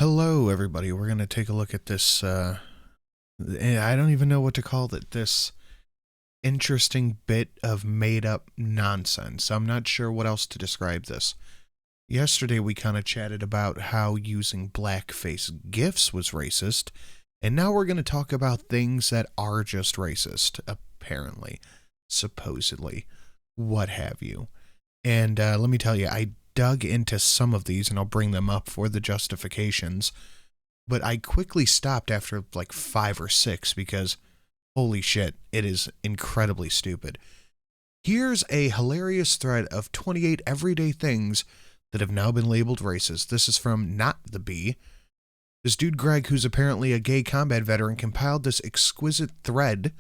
Hello, everybody. We're going to take a look at this, I don't even know what to call it, this interesting bit of made-up nonsense. I'm not sure what else to describe this. Yesterday, we kind of chatted about how using blackface GIFs was racist, and now we're going to talk about things that are just racist, apparently, supposedly, what have you. And let me tell you, I dug into some of these, and I'll bring them up for the justifications, but I quickly stopped after like 5 or 6 because, holy shit, it is incredibly stupid. Here's a hilarious thread of 28 everyday things that have now been labeled racist. This is from Not the Bee. This dude Greg, who's apparently a gay combat veteran, compiled this exquisite thread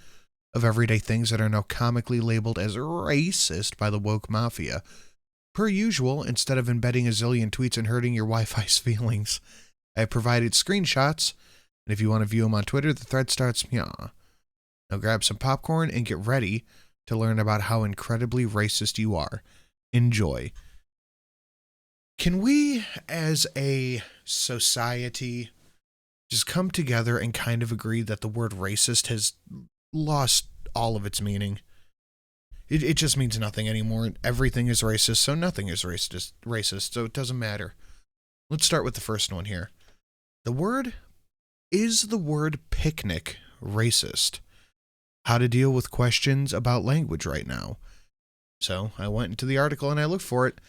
of everyday things that are now comically labeled as racist by the woke mafia. Per usual, instead of embedding a zillion tweets and hurting your Wi-Fi's feelings, I have provided screenshots, and if you want to view them on Twitter, the thread starts meow. Now grab some popcorn and get ready to learn about how incredibly racist you are. Enjoy. Can we, as a society, just come together and kind of agree that the word racist has lost all of its meaning? It just means nothing anymore. Everything is racist, so nothing is racist, so it doesn't matter. Let's start with the first one here. The word picnic racist? How to deal with questions about language right now. So I went into the article and I looked for it.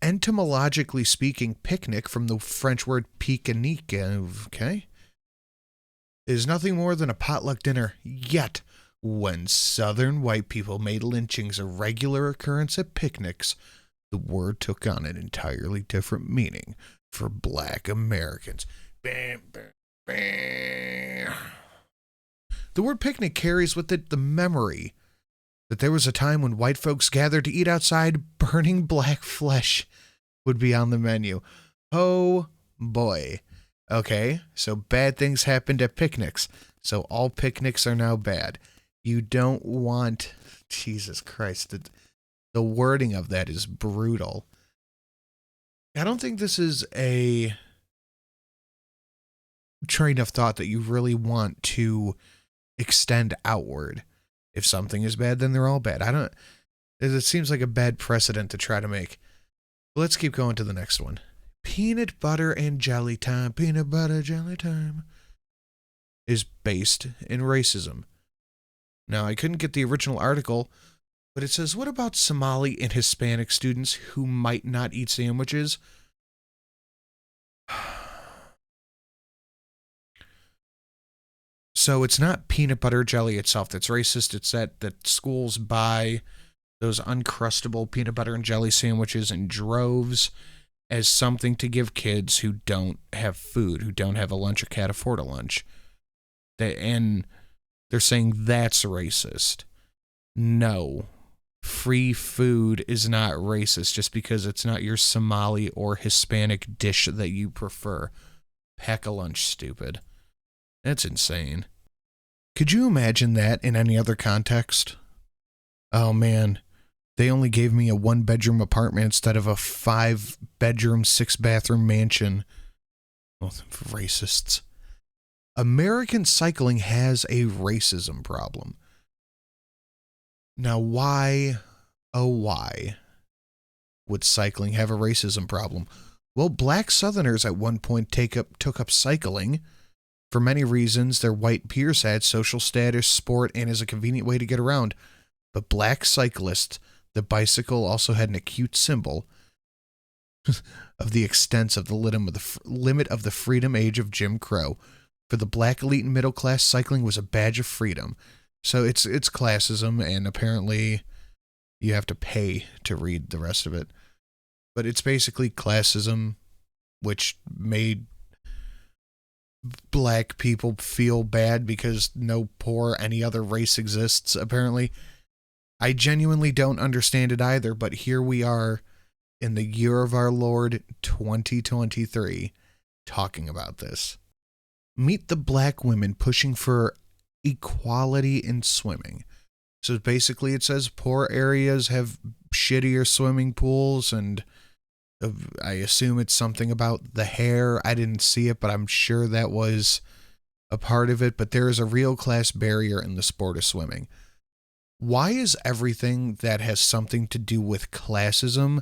Etymologically speaking, picnic, from the French word pique-nique, okay, is nothing more than a potluck dinner. Yet, when Southern white people made lynchings a regular occurrence at picnics, the word took on an entirely different meaning for Black Americans. Bam, bam, bam. The word picnic carries with it the memory that there was a time when white folks gathered to eat outside. Burning black flesh would be on the menu. Oh boy. Okay, so bad things happened at picnics. So all picnics are now bad. You don't want... Jesus Christ. The wording of that is brutal. I don't think this is a train of thought that you really want to extend outward. If something is bad, then they're all bad. It seems like a bad precedent to try to make. Let's keep going to the next one. Peanut butter and jelly time. Peanut butter jelly time is based in racism. Now, I couldn't get the original article, but it says, what about Somali and Hispanic students who might not eat sandwiches? So it's not peanut butter jelly itself that's racist. It's that schools buy those Uncrustable peanut butter and jelly sandwiches in droves as something to give kids who don't have food, who don't have a lunch or can't afford a lunch. And they're saying that's racist. No. Free food is not racist just because it's not your Somali or Hispanic dish that you prefer. Pack a lunch, stupid. That's insane. Could you imagine that in any other context? Oh man, they only gave me a 1-bedroom apartment instead of a 5-bedroom, 6-bathroom mansion. Oh, racists. American cycling has a racism problem. Now, why, oh why, would cycling have a racism problem? Well, black Southerners at one point took up cycling. For many reasons, their white peers had social status, sport, and as a convenient way to get around. But black cyclists, the bicycle also had an acute symbol of the extent of the limit of the freedom age of Jim Crow. For the black elite and middle class, cycling was a badge of freedom. So it's classism, and apparently you have to pay to read the rest of it. But it's basically classism, which made black people feel bad because no poor any other race exists, apparently. I genuinely don't understand it either, but here we are in the year of our Lord 2023 talking about this. Meet the black women pushing for equality in swimming. So basically it says poor areas have shittier swimming pools and I assume it's something about the hair. I didn't see it, but I'm sure that was a part of it. But there is a real class barrier in the sport of swimming. Why is everything that has something to do with classism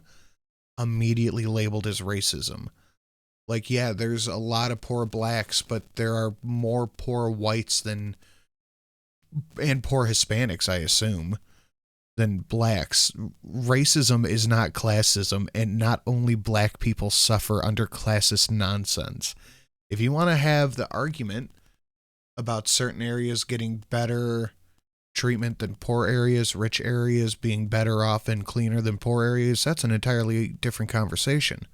immediately labeled as racism? Like, yeah, there's a lot of poor blacks, but there are more poor whites and poor Hispanics, I assume, than blacks. Racism is not classism, and not only black people suffer under classist nonsense. If you want to have the argument about certain areas getting better treatment than poor areas, rich areas being better off and cleaner than poor areas, that's an entirely different conversation.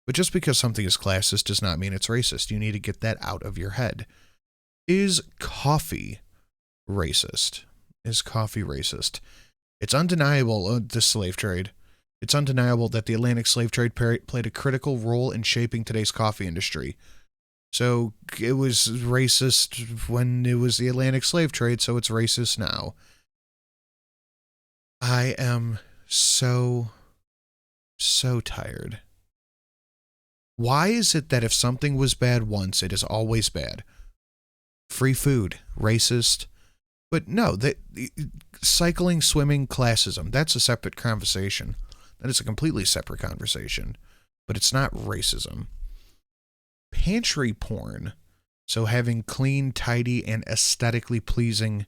But just because something is classist does not mean it's racist. You need to get that out of your head. Is coffee racist? Is coffee racist? It's undeniable, the slave trade. It's undeniable that the Atlantic slave trade played a critical role in shaping today's coffee industry. So it was racist when it was the Atlantic slave trade, so it's racist now. I am so tired. Why is it that if something was bad once, it is always bad? Free food, racist. But no, cycling, swimming, classism, that's a separate conversation. That is a completely separate conversation. But it's not racism. Pantry porn, so having clean, tidy, and aesthetically pleasing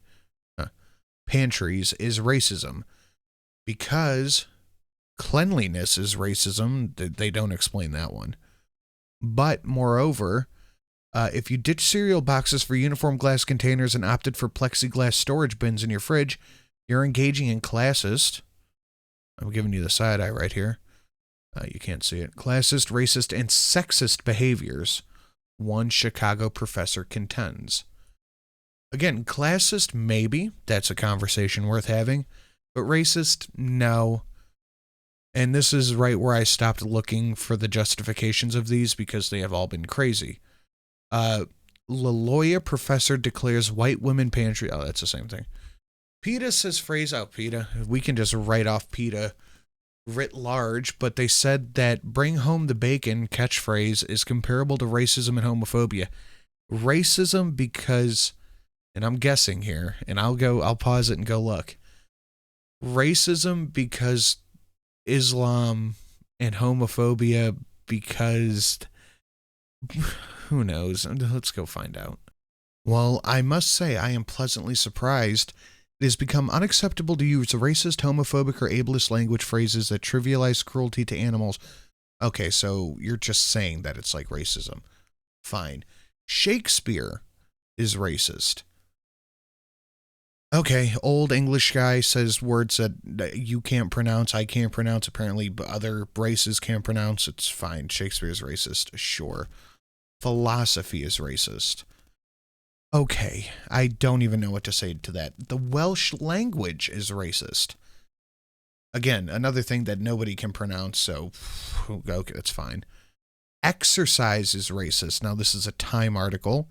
pantries is racism. Because cleanliness is racism, they don't explain that one. But, moreover, if you ditch cereal boxes for uniform glass containers and opted for plexiglass storage bins in your fridge, you're engaging in classist. I'm giving you the side eye right here. You can't see it. Classist, racist, and sexist behaviors, one Chicago professor contends. Again, classist, maybe. That's a conversation worth having. But racist, no. And this is right where I stopped looking for the justifications of these because they have all been crazy. LaLoya professor declares white women pantry. Oh, that's the same thing. PETA says phrase out PETA. We can just write off PETA writ large, but they said that bring home the bacon catchphrase is comparable to racism and homophobia. Racism because, and I'm guessing here, and I'll pause it and go look. Racism because Islam, and homophobia because who knows? Let's go find out. Well, I must say I am pleasantly surprised. It has become unacceptable to use racist, homophobic, or ableist language phrases that trivialize cruelty to animals. Okay, so you're just saying that it's like racism. Fine. Shakespeare is racist. Okay, old English guy says words that you can't pronounce, I can't pronounce, apparently other races can't pronounce. It's fine. Shakespeare is racist. Sure. Philosophy is racist. Okay, I don't even know what to say to that. The Welsh language is racist. Again, another thing that nobody can pronounce, so okay, that's fine. Exercise is racist. Now, this is a Time article,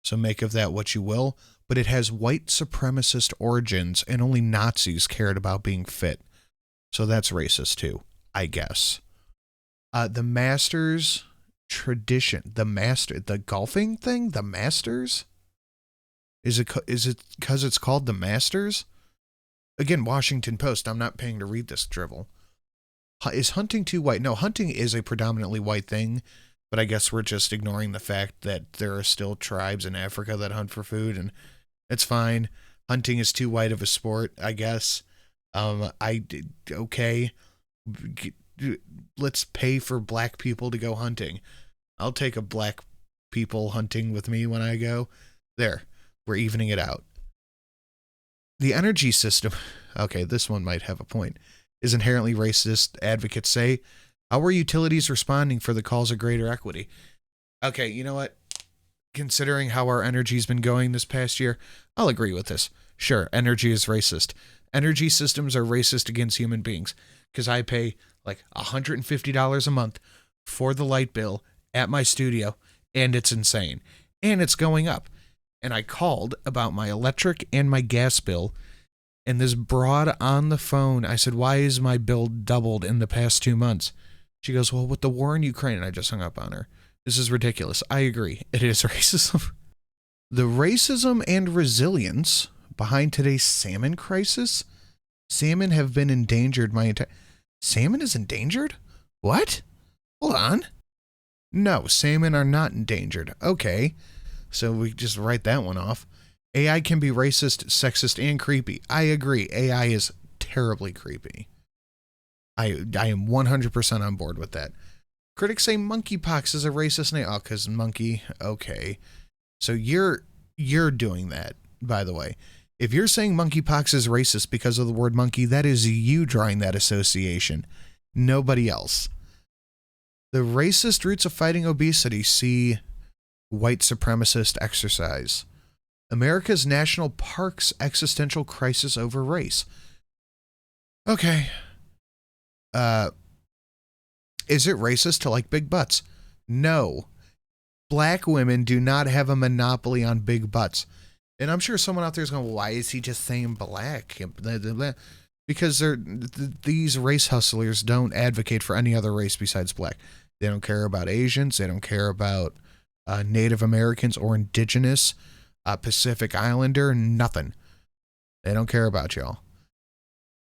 so make of that what you will, but it has white supremacist origins, and only Nazis cared about being fit. So that's racist too, I guess. The Masters tradition, the golfing thing, the Masters? Is it because it's called the Masters? Again, Washington Post. I'm not paying to read this drivel. Is hunting too white? No, hunting is a predominantly white thing, but I guess we're just ignoring the fact that there are still tribes in Africa that hunt for food, and it's fine. Hunting is too white of a sport, I guess. Okay. Let's pay for black people to go hunting. I'll take a black people hunting with me when I go. There. We're evening it out. The energy system, okay, this one might have a point, is inherently racist, advocates say. How are utilities responding for the calls of greater equity? Okay, you know what? Considering how our energy's been going this past year, I'll agree with this. Sure, energy is racist. Energy systems are racist against human beings because I pay like $150 a month for the light bill at my studio, and it's insane. And it's going up. And I called about my electric and my gas bill, and this broad on the phone, I said, why is my bill doubled in the past 2 months? She goes, well, with the war in Ukraine, and I just hung up on her. This is ridiculous. I agree. It is racism. The racism and resilience behind today's salmon crisis. Salmon have been endangered my entire... Salmon is endangered? What? Hold on. No, salmon are not endangered. Okay. So we just write that one off. AI can be racist, sexist, and creepy. I agree. AI is terribly creepy. I am 100% on board with that. Critics say monkeypox is a racist name. Oh, because monkey. Okay. So you're doing that, by the way. If you're saying monkeypox is racist because of the word monkey, that is you drawing that association. Nobody else. The racist roots of fighting obesity. See white supremacist exercise. America's national parks existential crisis over race. Okay. Is it racist to like big butts? No. Black women do not have a monopoly on big butts. And I'm sure someone out there is going, why is he just saying black? Because these race hustlers don't advocate for any other race besides black. They don't care about Asians. They don't care about Native Americans or indigenous, Pacific Islander, nothing. They don't care about y'all.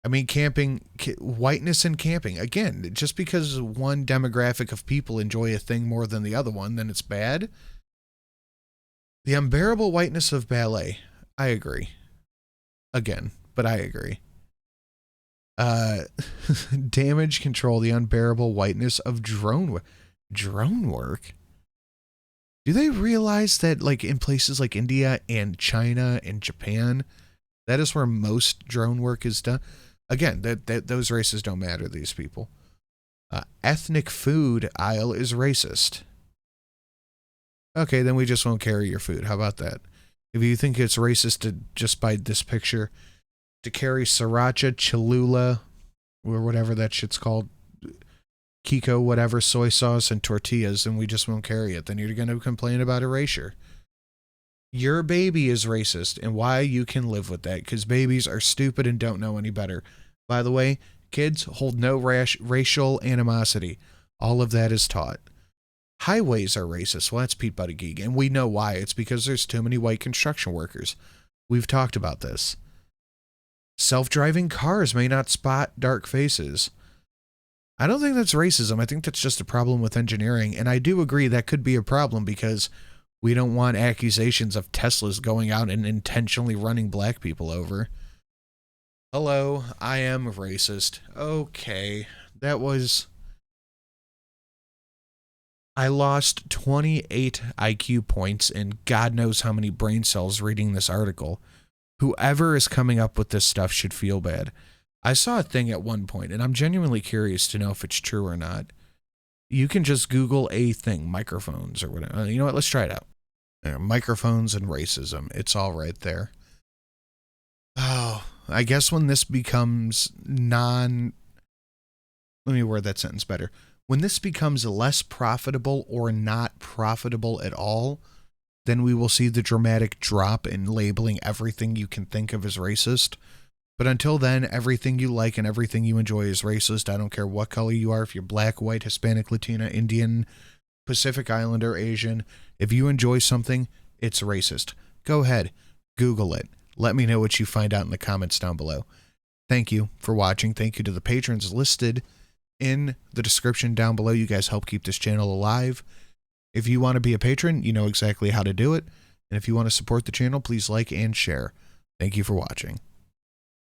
I mean, camping, whiteness and camping. Again, just because one demographic of people enjoy a thing more than the other one, then it's bad. The unbearable whiteness of ballet. I agree. Again, but I agree. Damage control, the unbearable whiteness of drone work. Drone work? Do they realize that, like, in places like India and China and Japan, that is where most drone work is done? Again, those races don't matter to these people. Ethnic food aisle is racist. Okay, then we just won't carry your food. How about that? If you think it's racist to just by this picture, to carry sriracha, Cholula, or whatever that shit's called, Kiko, whatever, soy sauce and tortillas, and we just won't carry it, then you're going to complain about erasure. Your baby is racist, and why you can live with that, because babies are stupid and don't know any better. By the way, kids hold no racial animosity. All of that is taught. Highways are racist. Well, that's Pete Buttigieg, and we know why. It's because there's too many white construction workers. We've talked about this. Self-driving cars may not spot dark faces. I don't think that's racism. I think that's just a problem with engineering, and I do agree that could be a problem because we don't want accusations of Teslas going out and intentionally running black people over. Hello, I am racist. Okay, that was... I lost 28 IQ points and God knows how many brain cells reading this article. Whoever is coming up with this stuff should feel bad. I saw a thing at one point, and I'm genuinely curious to know if it's true or not. You can just Google a thing, microphones or whatever. You know what? Let's try it out. Microphones and racism. It's all right there. Oh, I guess when this becomes let me word that sentence better. When this becomes less profitable or not profitable at all, then we will see the dramatic drop in labeling everything you can think of as racist. But until then, everything you like and everything you enjoy is racist. I don't care what color you are, if you're black, white, Hispanic, Latina, Indian, Pacific Islander, Asian. If you enjoy something, it's racist. Go ahead, Google it. Let me know what you find out in the comments down below. Thank you for watching. Thank you to the patrons listed in the description down below. You guys help keep this channel alive. If you want to be a patron, you know exactly how to do it. And if you want to support the channel, please like and share. Thank you for watching.